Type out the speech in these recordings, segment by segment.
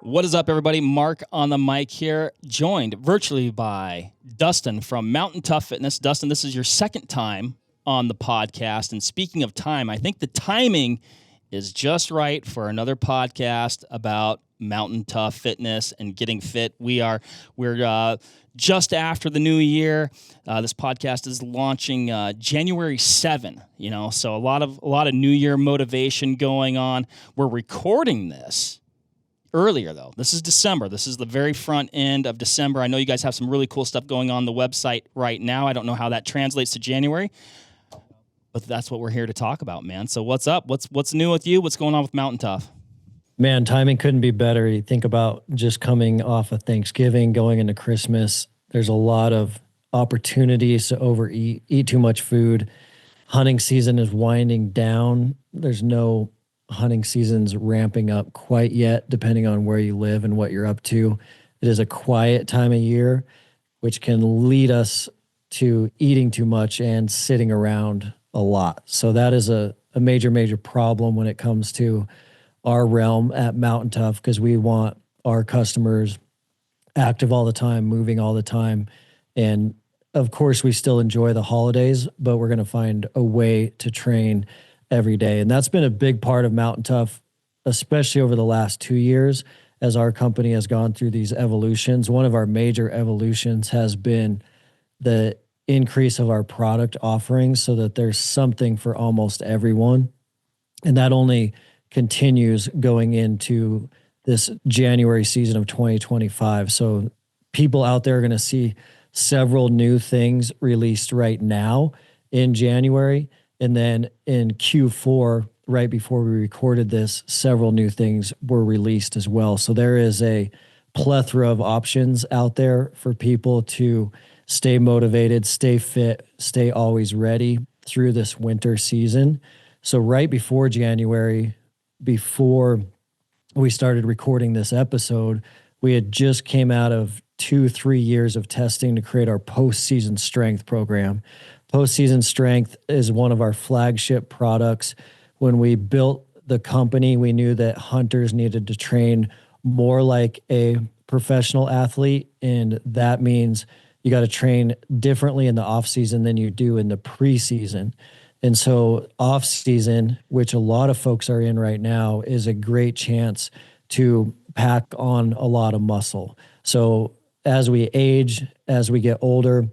What is up, everybody? Mark on the mic here, joined virtually by Dustin from MTNTOUGH Fitness. Dustin, this is your second time on the podcast. And speaking of time, I think the timing is just right for another podcast about MTNTOUGH Fitness and getting fit. We're just after the new year. This podcast is launching January 7. So a lot of New Year motivation going on. We're recording this earlier, though. This is December. This is the very front end of December. I know you guys have some really cool stuff going on the website right now. I don't know how that translates to January, but that's what we're here to talk about, man. So what's up? What's new with you? What's going on with MTNTOUGH? Man, timing couldn't be better. You think about just coming off of Thanksgiving, going into Christmas. There's a lot of opportunities to overeat, eat too much food. Hunting season is winding down. There's no hunting season's ramping up quite yet, depending on where you live and what you're up to. It is a quiet time of year, which can lead us to eating too much and sitting around a lot. So that is a major, major problem when it comes to our realm at MTNTOUGH, because we want our customers active all the time, moving all the time. And of course, we still enjoy the holidays, but we're going to find a way to train every day. And that's been a big part of MTNTOUGH, especially over the last 2 years, as our company has gone through these evolutions. One of our major evolutions has been the increase of our product offerings so that there's something for almost everyone. And that only continues going into this January season of 2025. So people out there are going to see several new things released right now in January. And then in Q4, right before we recorded this, several new things were released as well. So there is a plethora of options out there for people to stay motivated, stay fit, stay always ready through this winter season. So right before January, before we started recording this episode, we had just came out of 2-3 years of testing to create our postseason strength program. Postseason Strength is one of our flagship products. When we built the company, we knew that hunters needed to train more like a professional athlete, and that means you got to train differently in the off season than you do in the preseason. And so off season, which a lot of folks are in right now, is a great chance to pack on a lot of muscle. So as we age, as we get older,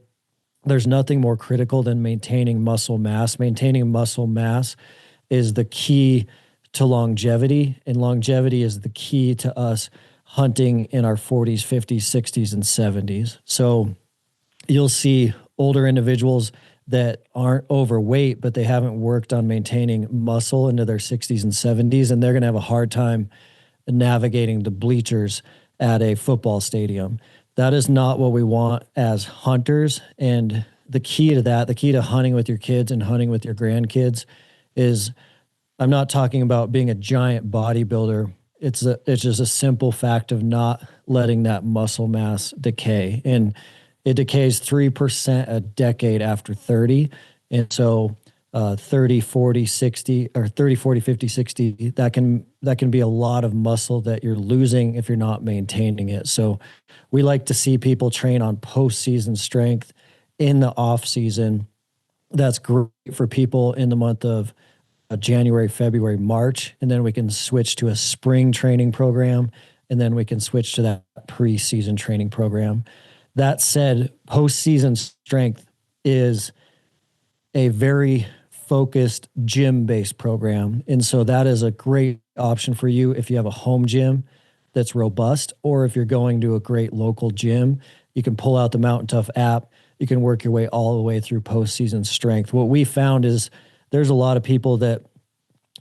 there's nothing more critical than maintaining muscle mass. Maintaining muscle mass is the key to longevity, and longevity is the key to us hunting in our 40s, 50s, 60s, and 70s. So you'll see older individuals that aren't overweight, but they haven't worked on maintaining muscle into their 60s and 70s, and they're going to have a hard time navigating the bleachers at a football stadium. That is not what we want as hunters. And the key to that, the key to hunting with your kids and hunting with your grandkids is, I'm not talking about being a giant bodybuilder. It's just a simple fact of not letting that muscle mass decay. And it decays 3% a decade after 30. And so 30, 40, 60, or 30, 40, 50, 60, that can be a lot of muscle that you're losing if you're not maintaining it. So we like to see people train on postseason strength in the off season. That's great for people in the month of January, February, March, and then we can switch to a spring training program, and then we can switch to that preseason training program. That said, postseason strength is a very focused gym-based program. And so that is a great option for you if you have a home gym that's robust, or if you're going to a great local gym. You can pull out the MTNTOUGH app. You can work your way all the way through postseason strength. What we found is there's a lot of people that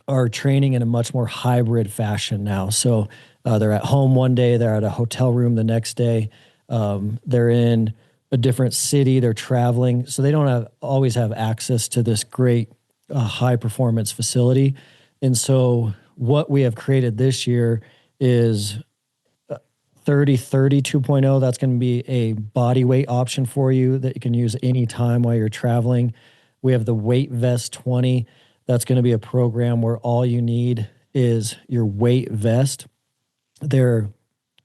are training in a much more hybrid fashion now. So they're at home one day, they're at a hotel room the next day, they're in a different city, they're traveling, so they don't always have access to this great high performance facility. And so what we have created this year is 30-30 2.0. That's going to be a body weight option for you that you can use anytime while you're traveling. We have the Weight Vest 20. That's going to be a program where all you need is your weight vest. They're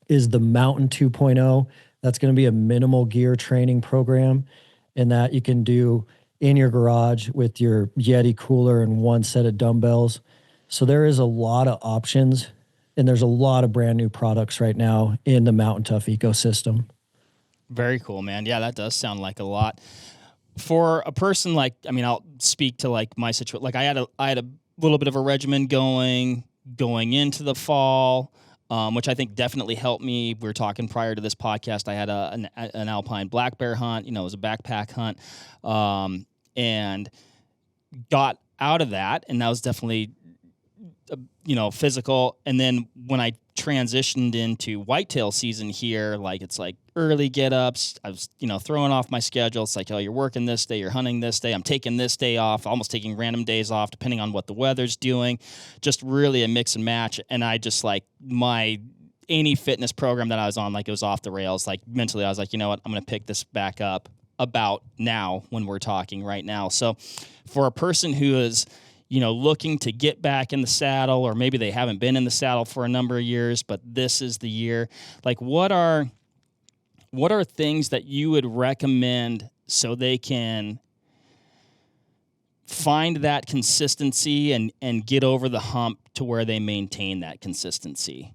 is the Mountain 2.0. That's going to be a minimal gear training program, and that you can do in your garage with your Yeti cooler and one set of dumbbells. So there is a lot of options, and there's a lot of brand new products right now in the Mountain Tough ecosystem. Very cool, man. Yeah, that does sound like a lot. For a person like, I mean, I'll speak to like my situation. Like I had a little bit of a regimen going into the fall, which I think definitely helped me. We were talking prior to this podcast. I had an alpine black bear hunt. You know, it was a backpack hunt, and got out of that, and that was definitely physical. And then when I transitioned into whitetail season here, like it's like early get ups, I was, throwing off my schedule. It's like, oh, you're working this day, you're hunting this day, I'm taking this day off, almost taking random days off, depending on what the weather's doing, just really a mix and match. And I just like any fitness program that I was on, like it was off the rails. Like mentally, I was like, you know what, I'm going to pick this back up about now when we're talking right now. So for a person who is, looking to get back in the saddle, or maybe they haven't been in the saddle for a number of years, but this is the year. Like, what are things that you would recommend so they can find that consistency and get over the hump to where they maintain that consistency?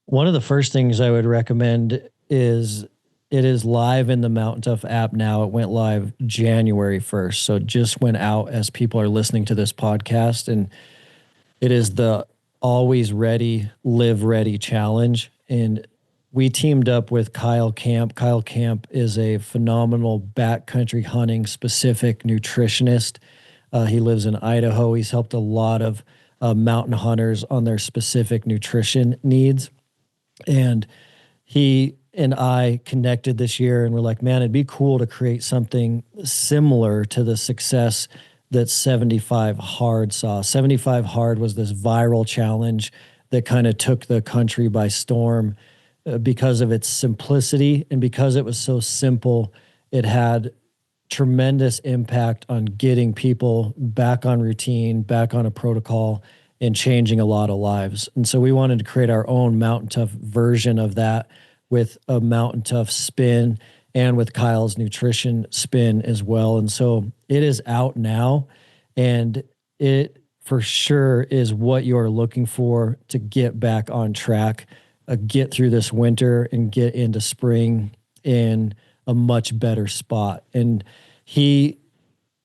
One of the first things I would recommend is it is live in the Mountain Tough app now. It went live January 1st. So it just went out as people are listening to this podcast. And it is the Always Ready, Live Ready challenge. And we teamed up with Kyle Camp. Kyle Camp is a phenomenal backcountry hunting specific nutritionist. He lives in Idaho. He's helped a lot of mountain hunters on their specific nutrition needs. And he and I connected this year, and we're like, man, it'd be cool to create something similar to the success that 75 Hard saw. 75 Hard was this viral challenge that kind of took the country by storm because of its simplicity, and because it was so simple, it had tremendous impact on getting people back on routine, back on a protocol, and changing a lot of lives. And so we wanted to create our own Mountain Tough version of that, with a Mountain Tough spin and with Kyle's nutrition spin as well. And so it is out now, and it for sure is what you're looking for to get back on track, get through this winter and get into spring in a much better spot. And he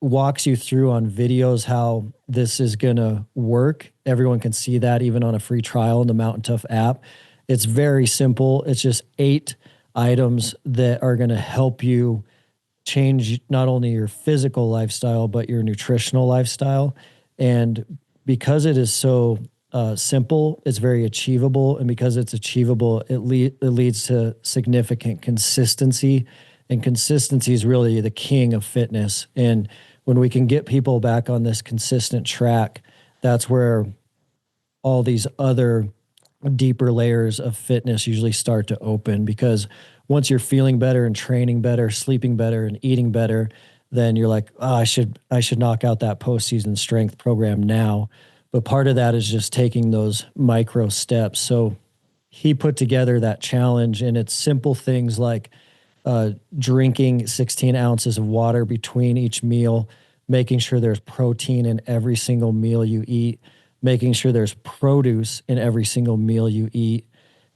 walks you through on videos how this is going to work. Everyone can see that even on a free trial in the Mountain Tough app. It's very simple. It's just 8 items that are going to help you change not only your physical lifestyle, but your nutritional lifestyle. And because it is so simple, it's very achievable. And because it's achievable, it leads to significant consistency. And consistency is really the king of fitness. And when we can get people back on this consistent track, that's where all these other deeper layers of fitness usually start to open, because once you're feeling better and training better, sleeping better and eating better, then you're like, oh, I should knock out that postseason strength program now. But part of that is just taking those micro steps. So he put together that challenge, and it's simple things like drinking 16 ounces of water between each meal, making sure there's protein in every single meal you eat, making sure there's produce in every single meal you eat.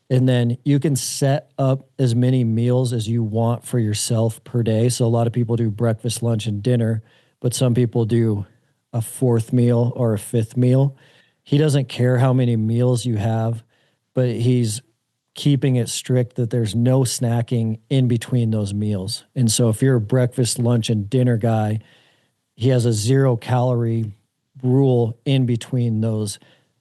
And then you can set up as many meals as you want for yourself per day. So a lot of people do breakfast, lunch, and dinner, but some people do a 4th meal or a 5th meal. He doesn't care how many meals you have, but he's keeping it strict that there's no snacking in between those meals. And so if you're a breakfast, lunch, and dinner guy, he has a 0-calorie rule in between those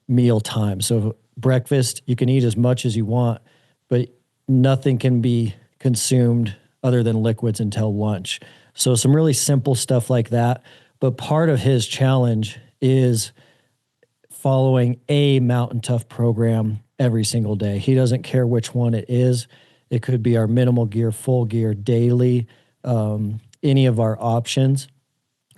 meal times. So breakfast, you can eat as much as you want, but nothing can be consumed other than liquids until lunch. So some really simple stuff like that. But part of his challenge is following a Mountain Tough program every single day. He doesn't care which one it is. It could be our minimal gear, full gear, daily, any of our options.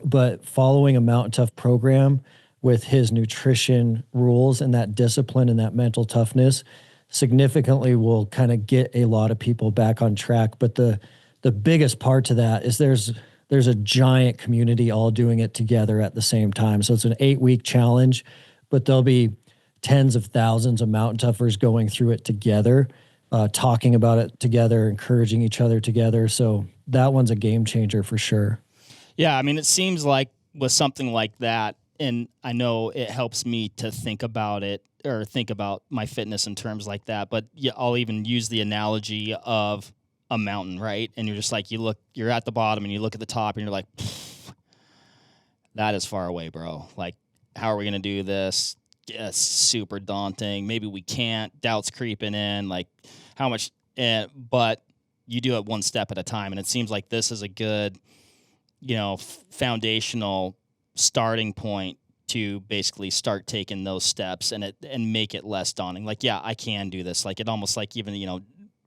But following a Mountain Tough program with his nutrition rules and that discipline and that mental toughness, significantly will kind of get a lot of people back on track. But the biggest part to that is there's a giant community all doing it together at the same time. So it's an 8-week challenge, but there'll be tens of thousands of mountain toughers going through it together, talking about it together, encouraging each other together. So that one's a game changer for sure. Yeah, I mean, it seems like with something like that, and I know it helps me to think about it or think about my fitness in terms like that, but yeah, I'll even use the analogy of a mountain, right? And you're just like, you're at the bottom and you look at the top and you're like, that is far away, bro. Like, how are we going to do this? Yeah, it's super daunting. Maybe we can't. Doubt's creeping in. Like, how much? But you do it one step at a time. And it seems like this is a good, foundational starting point to basically start taking those steps and make it less daunting. Like, yeah, I can do this. Like, it almost like even,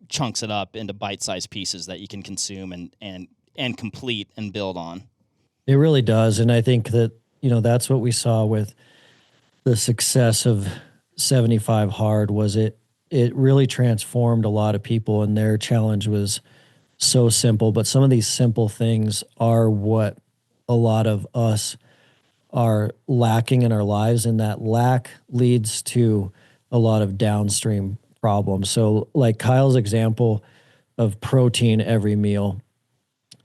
chunks it up into bite-sized pieces that you can consume and complete and build on. It really does. And I think that, that's what we saw with the success of 75 Hard was it really transformed a lot of people, and their challenge was so simple. But some of these simple things are what a lot of us are lacking in our lives, and that lack leads to a lot of downstream problems. So like Kyle's example of protein every meal,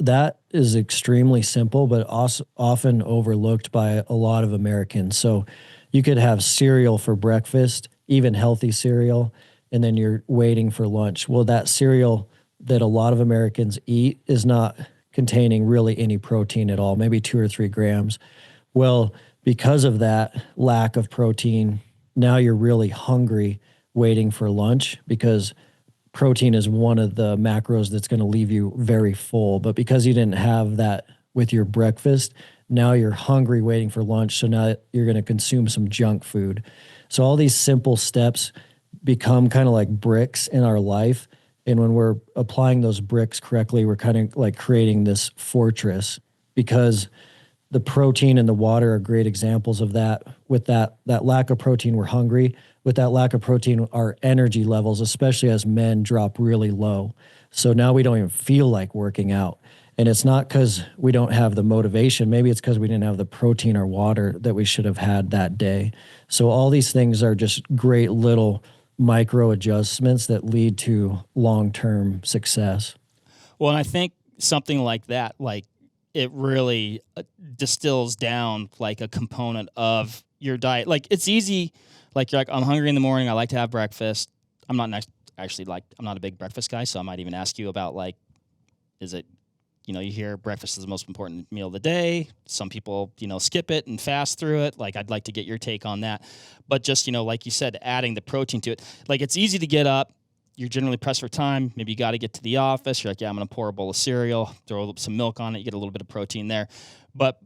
that is extremely simple, but also often overlooked by a lot of Americans. So you could have cereal for breakfast, even healthy cereal, and then you're waiting for lunch. Well, that cereal that a lot of Americans eat is not containing really any protein at all, maybe 2 or 3 grams. Well, because of that lack of protein, now you're really hungry waiting for lunch, because protein is one of the macros that's going to leave you very full. But because you didn't have that with your breakfast, now you're hungry waiting for lunch. So now you're going to consume some junk food. So all these simple steps become kind of like bricks in our life. And when we're applying those bricks correctly, we're kind of like creating this fortress, because the protein and the water are great examples of that. With that lack of protein, we're hungry. With that lack of protein, our energy levels, especially as men, drop really low. So now we don't even feel like working out. And it's not because we don't have the motivation. Maybe it's because we didn't have the protein or water that we should have had that day. So all these things are just great little micro adjustments that lead to long-term success. Well, and I think something like that, like it really distills down like a component of your diet. Like it's easy. Like you're like, I'm hungry in the morning. I like to have breakfast. I'm not a big breakfast guy. So I might even ask you about like, is it, you hear breakfast is the most important meal of the day. Some people, skip it and fast through it. Like I'd like to get your take on that. But just, like you said, adding the protein to it, like it's easy to get up. You're generally pressed for time. Maybe you got to get to the office. You're like, yeah, I'm going to pour a bowl of cereal, throw some milk on it. You get a little bit of protein there. But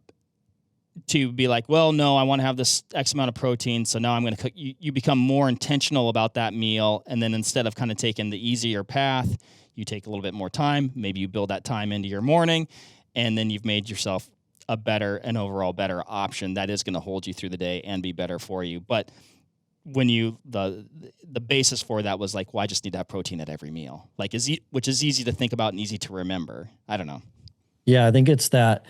to be like, well, no, I want to have this X amount of protein, so now I'm going to cook. You become more intentional about that meal, and then instead of kind of taking the easier path, you take a little bit more time. Maybe you build that time into your morning, and then you've made yourself a better and overall better option that is going to hold you through the day and be better for you. But when the basis for that was like, well, I just need to have protein at every meal, like which is easy to think about and easy to remember. I don't know. Yeah, I think it's that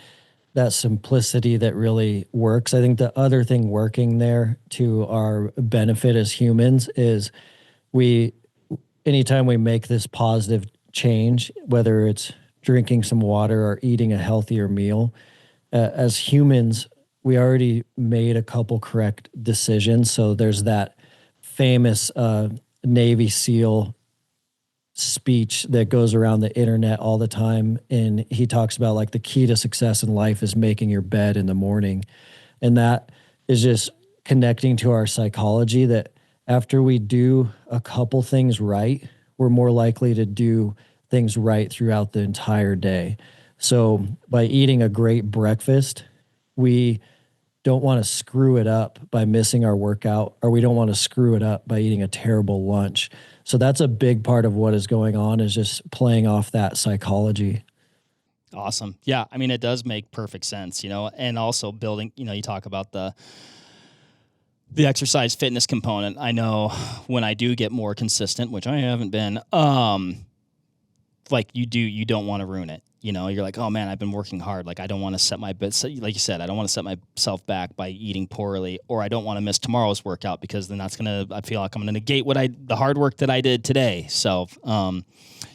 simplicity that really works. I think the other thing working there to our benefit as humans is anytime we make this positive change, whether it's drinking some water or eating a healthier meal, as humans, we already made a couple correct decisions. So there's that famous Navy SEAL speech that goes around the internet all the time. And he talks about like the key to success in life is making your bed in the morning. And that is just connecting to our psychology that after we do a couple things right, we're more likely to do things right throughout the entire day. So by eating a great breakfast, we don't want to screw it up by missing our workout, or we don't want to screw it up by eating a terrible lunch. So that's a big part of what is going on, is just playing off that psychology. Awesome. Yeah. I mean, it does make perfect sense, and also building, you talk about the the exercise fitness component. I know when I do get more consistent, which I haven't been, like you don't want to ruin it. You know, you're like, oh man, I've been working hard. Like I don't want to set like you said, I don't want to set myself back by eating poorly, or I don't want to miss tomorrow's workout because then I feel like I'm going to negate the hard work that I did today. So,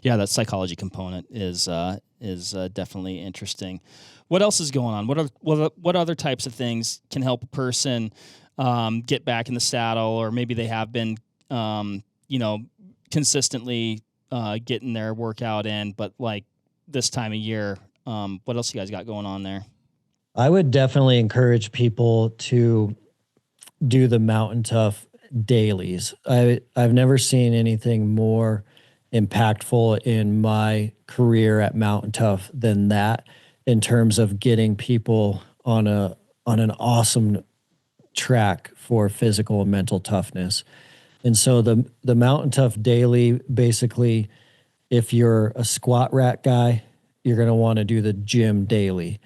yeah, that psychology component is definitely interesting. What else is going on? What other types of things can help a person get back in the saddle, or maybe they have been, consistently getting their workout in, but like this time of year, what else you guys got going on there? I would definitely encourage people to do the Mountain Tough dailies. I've never seen anything more impactful in my career at Mountain Tough than that, in terms of getting people on an awesome track for physical and mental toughness. And so the Mountain Tough daily, basically, if you're a squat rack guy, you're going to want to do the gym daily.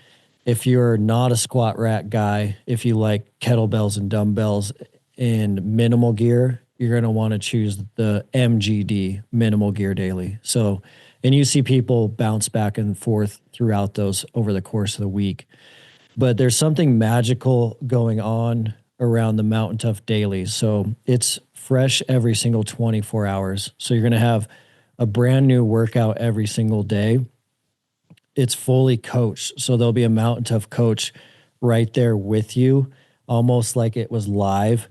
If you're not a squat rack guy, if you like kettlebells and dumbbells and minimal gear, you're going to want to choose the MGD, minimal gear daily. So, and you see people bounce back and forth throughout those over the course of the week. But there's something magical going on around the Mountain Tough dailies. So it's fresh every single 24 hours. So you're going to have a brand new workout every single day. It's fully coached. So there'll be a Mountain Tough coach right there with you, almost like it was live.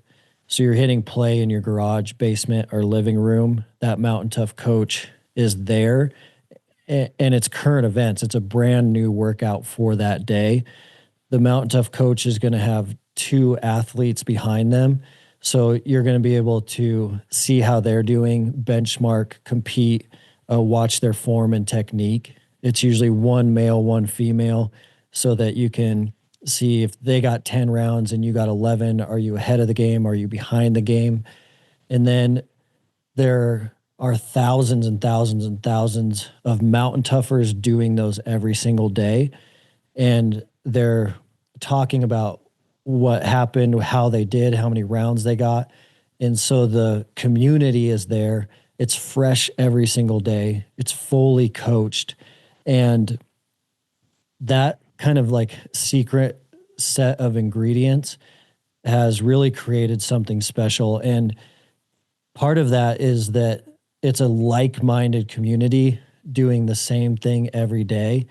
So you're hitting play in your garage, basement, or living room. That Mountain Tough coach is there, and it's current events. It's a brand new workout for that day. The Mountain Tough coach is going to have 2 athletes behind them. So you're going to be able to see how they're doing, benchmark, compete, watch their form and technique. It's usually 1 male, 1 female, so that you can see if they got 10 rounds and you got 11, are you ahead of the game? Are you behind the game? And then there are thousands and thousands and thousands of Mountain Toughers doing those every single day. And they're talking about what happened, how they did, how many rounds they got. And so the community is there. It's fresh every single day. It's fully coached. And that kind of like secret set of ingredients has really created something special. And part of that is that it's a like-minded community doing the same thing every day.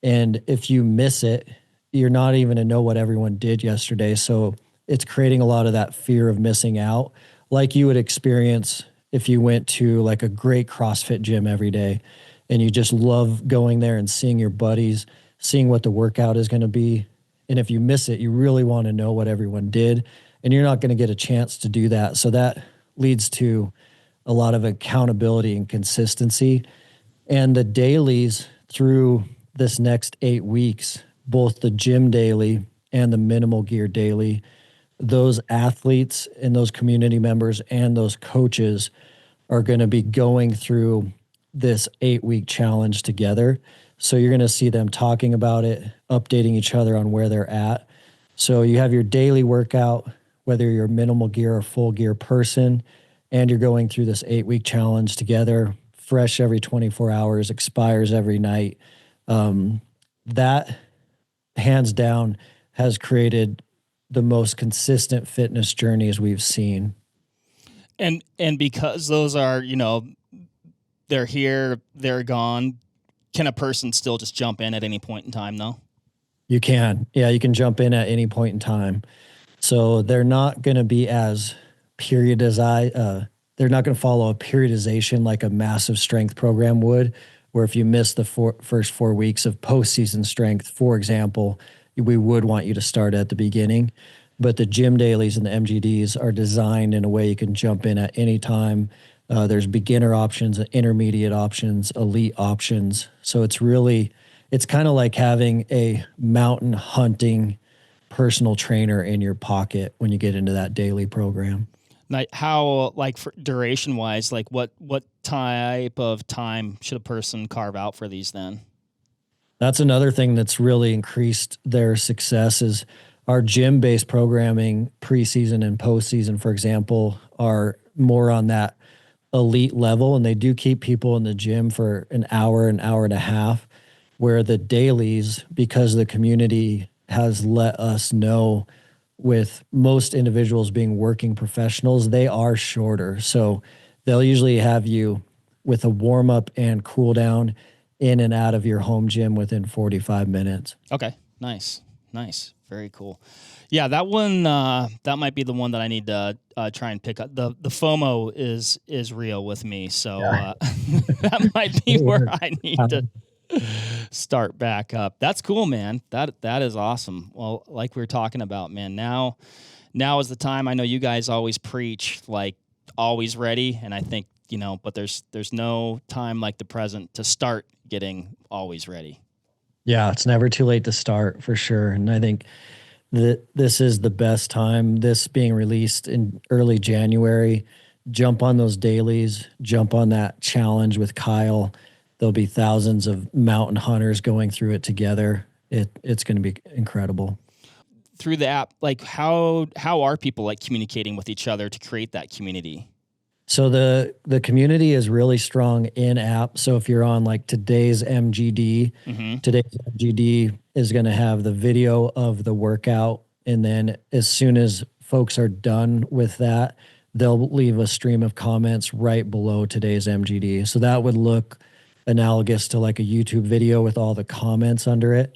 And if you miss it, you're not even to know what everyone did yesterday. So it's creating a lot of that fear of missing out, like you would experience if you went to like a great CrossFit gym every day and you just love going there and seeing your buddies, seeing what the workout is going to be. And if you miss it, you really want to know what everyone did, and you're not going to get a chance to do that. So that leads to a lot of accountability and consistency. And the dailies through this next 8 weeks, both the gym daily and the minimal gear daily, those athletes and those community members and those coaches are going to be going through this 8-week challenge together. So you're going to see them talking about it, updating each other on where they're at. So you have your daily workout, whether you're a minimal gear or full gear person, and you're going through this 8-week challenge together, fresh every 24 hours, expires every night. That hands down has created the most consistent fitness journeys we've seen. And because those are, they're here, they're gone, can a person still just jump in at any point in time though? You can. Yeah, you can jump in at any point in time. So they're not going to be as they're not going to follow a periodization like a massive strength program would, where if you miss the first 4 weeks of postseason strength, for example, we would want you to start at the beginning. But the gym dailies and the MGDs are designed in a way you can jump in at any time. There's beginner options, intermediate options, elite options. So it's kind of like having a mountain hunting personal trainer in your pocket when you get into that daily program. Like how, like for duration wise, like what type of time should a person carve out for these then? That's another thing that's really increased their success is our gym-based programming, preseason and postseason, for example, are more on that elite level, and they do keep people in the gym for an hour and a half, where the dailies, because the community has let us know, with most individuals being working professionals, they are shorter. So they'll usually have you with a warm up and cool down in and out of your home gym within 45 minutes. Okay. Nice. Very cool. Yeah, that one, that might be the one that I need to try and pick up. The FOMO is real with me. So that might be where I need to start back up. That's cool, man. That is awesome. Well, like we were talking about, man, now is the time. I know you guys always preach like always ready, and I think, but there's no time like the present to start getting always ready. Yeah, it's never too late to start, for sure. And I think that this is the best time, this being released in early January. Jump on those dailies, jump on that challenge with Kyle. There'll be thousands of mountain hunters going through it together. It's going to be incredible. Through the app, like how are people like communicating with each other to create that community? So the community is really strong in app. So if you're on like today's MGD, today's MGD is going to have the video of the workout. And then as soon as folks are done with that, they'll leave a stream of comments right below today's MGD. So that would look analogous to like a YouTube video with all the comments under it.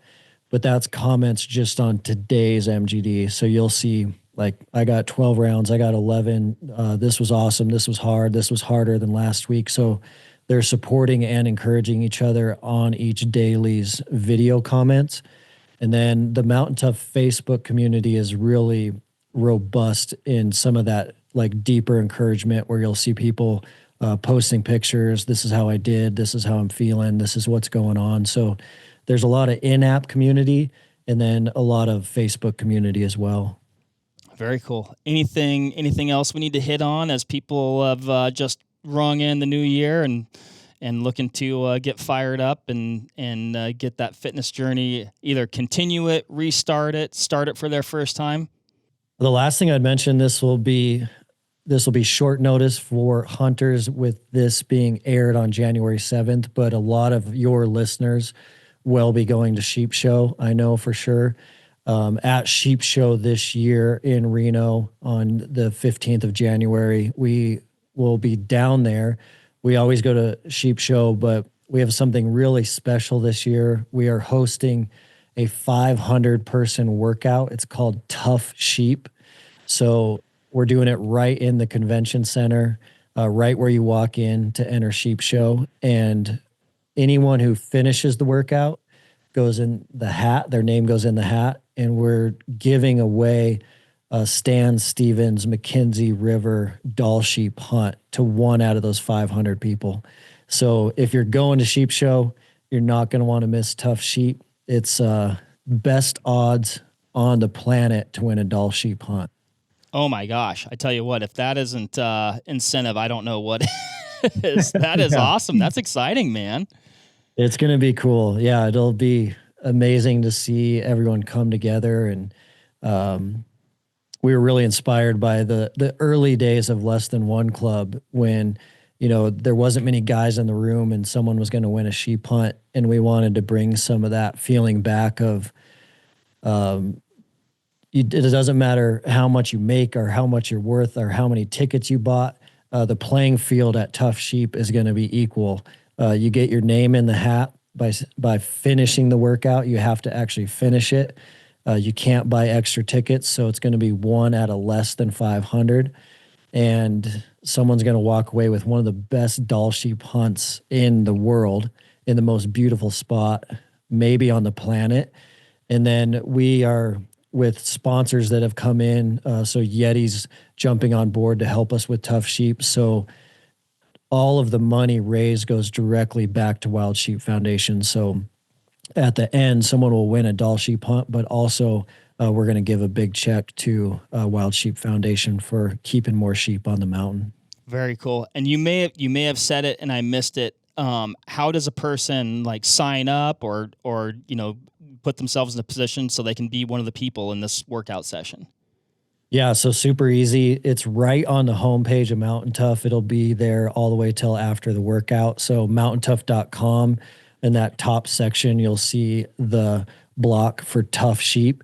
But that's comments just on today's MGD. So you'll see, like, I got 12 rounds, I got 11. This was awesome. This was hard. This was harder than last week. So they're supporting and encouraging each other on each daily's video comments. And then the Mountain Tough Facebook community is really robust in some of that, like, deeper encouragement, where you'll see people posting pictures. This is how I did. This is how I'm feeling. This is what's going on. So there's a lot of in-app community and then a lot of Facebook community as well. Very cool. Anything else we need to hit on as people have just rung in the new year and looking to get fired up and get that fitness journey, either continue it, restart it, start it for their first time? The last thing I'd mention, this will be short notice for hunters with this being aired on January 7th, but a lot of your listeners will be going to Sheep Show, I know for sure. At Sheep Show this year in Reno on the 15th of January, we will be down there. We always go to Sheep Show, but we have something really special this year. We are hosting a 500-person workout. It's called Tough Sheep. So we're doing it right in the convention center, right where you walk in to enter Sheep Show. And anyone who finishes the workout goes in the hat. Their name goes in the hat. And we're giving away a Stan Stevens McKenzie River Doll Sheep hunt to one out of those 500 people. So if you're going to Sheep Show, you're not going to want to miss Tough Sheep. It's best odds on the planet to win a Doll Sheep hunt. Oh my gosh. I tell you what, if that isn't incentive, I don't know what is. That is awesome. That's exciting, man. It's going to be cool. Yeah, it'll be amazing to see everyone come together. And we were really inspired by the early days of Less Than One Club, when, there wasn't many guys in the room and someone was going to win a sheep hunt. And we wanted to bring some of that feeling back of, it doesn't matter how much you make or how much you're worth or how many tickets you bought. The playing field at Tough Sheep is going to be equal. You get your name in the hat by finishing the workout. You have to actually finish it. You can't buy extra tickets, so it's going to be one out of less than 500. And someone's going to walk away with one of the best doll sheep hunts in the world, in the most beautiful spot, maybe on the planet. And then we are with sponsors that have come in. So Yeti's jumping on board to help us with Tough Sheep. So all of the money raised goes directly back to Wild Sheep Foundation. So at the end, someone will win a doll sheep hunt, but also we're going to give a big check to Wild Sheep Foundation for keeping more sheep on the mountain. Very cool. And you may have said it and I missed it. How does a person like sign up or put themselves in a position so they can be one of the people in this workout session? Yeah, so super easy. It's right on the homepage of Mountain Tough. It'll be there all the way till after the workout. So MTNTOUGH.com, in that top section, you'll see the block for Tough Sheep.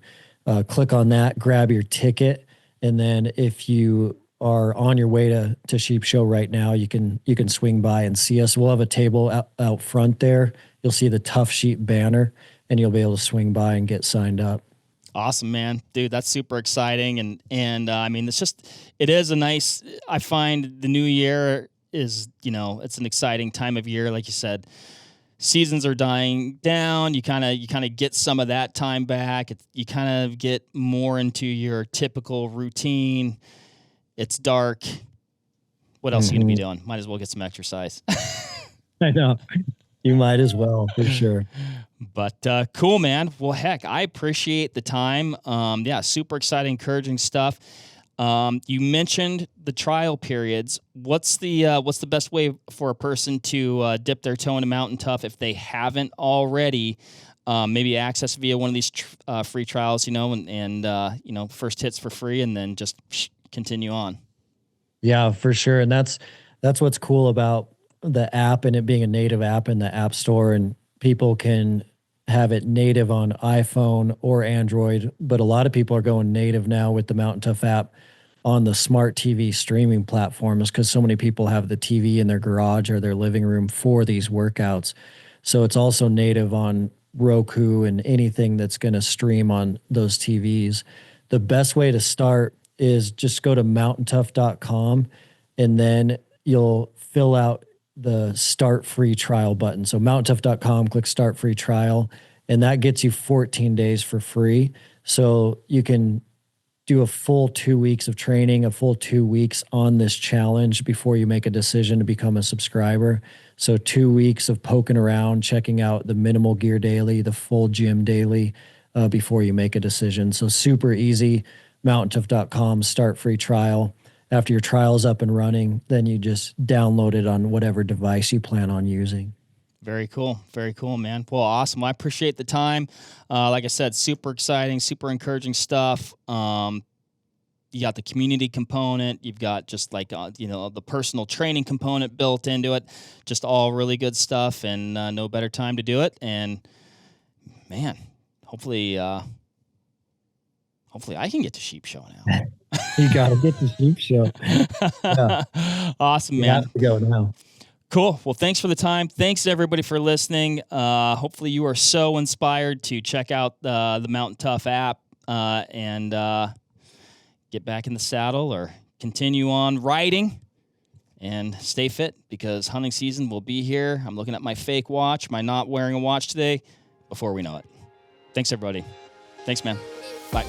Click on that, grab your ticket, and then if you are on your way to Sheep Show right now, you can swing by and see us. We'll have a table out front there. You'll see the Tough Sheep banner, and you'll be able to swing by and get signed up. Awesome, man. Dude, that's super exciting. And I mean, it is a nice, I find the new year is, it's an exciting time of year. Like you said, seasons are dying down. You kind of get some of that time back. You kind of get more into your typical routine. It's dark. What else are you going to be doing? Might as well get some exercise. I know. You might as well, for sure. But cool, man. Well, heck, I appreciate the time. Yeah, super exciting, encouraging stuff. You mentioned the trial periods. What's the best way for a person to dip their toe into Mountain Tough if they haven't already? Maybe access via one of these free trials, and first hits for free, and then just continue on. Yeah, for sure. And that's what's cool about the app and it being a native app in the App Store, and people can have it native on iPhone or Android, but a lot of people are going native now with the Mountain Tough app on the smart TV streaming platforms because so many people have the TV in their garage or their living room for these workouts. So it's also native on Roku and anything that's going to stream on those TVs. The best way to start is just go to MTNTOUGH.com, and then you'll fill out the start free trial button. So MTNTOUGH.com, click start free trial, and that gets you 14 days for free. So you can do a full 2 weeks of training, a full 2 weeks on this challenge before you make a decision to become a subscriber. So 2 weeks of poking around, checking out the minimal gear daily, the full gym daily, before you make a decision. So super easy. MTNTOUGH.com, start free trial. After your trial is up and running, then you just download it on whatever device you plan on using. Very cool. Very cool, man. Well, awesome. I appreciate the time. Like I said, super exciting, super encouraging stuff. You got the community component. You've got just like, the personal training component built into it. Just all really good stuff, and no better time to do it. And, man, hopefully I can get to Sheep Show now. You got to get to Sheep Show. Yeah. Awesome, man. You have to go now. Cool. Well, thanks for the time. Thanks to everybody for listening. Hopefully you are so inspired to check out the Mountain Tough app and get back in the saddle or continue on riding and stay fit because hunting season will be here. I'm looking at my fake watch, my not wearing a watch today, before we know it. Thanks, everybody. Thanks, man. Bye.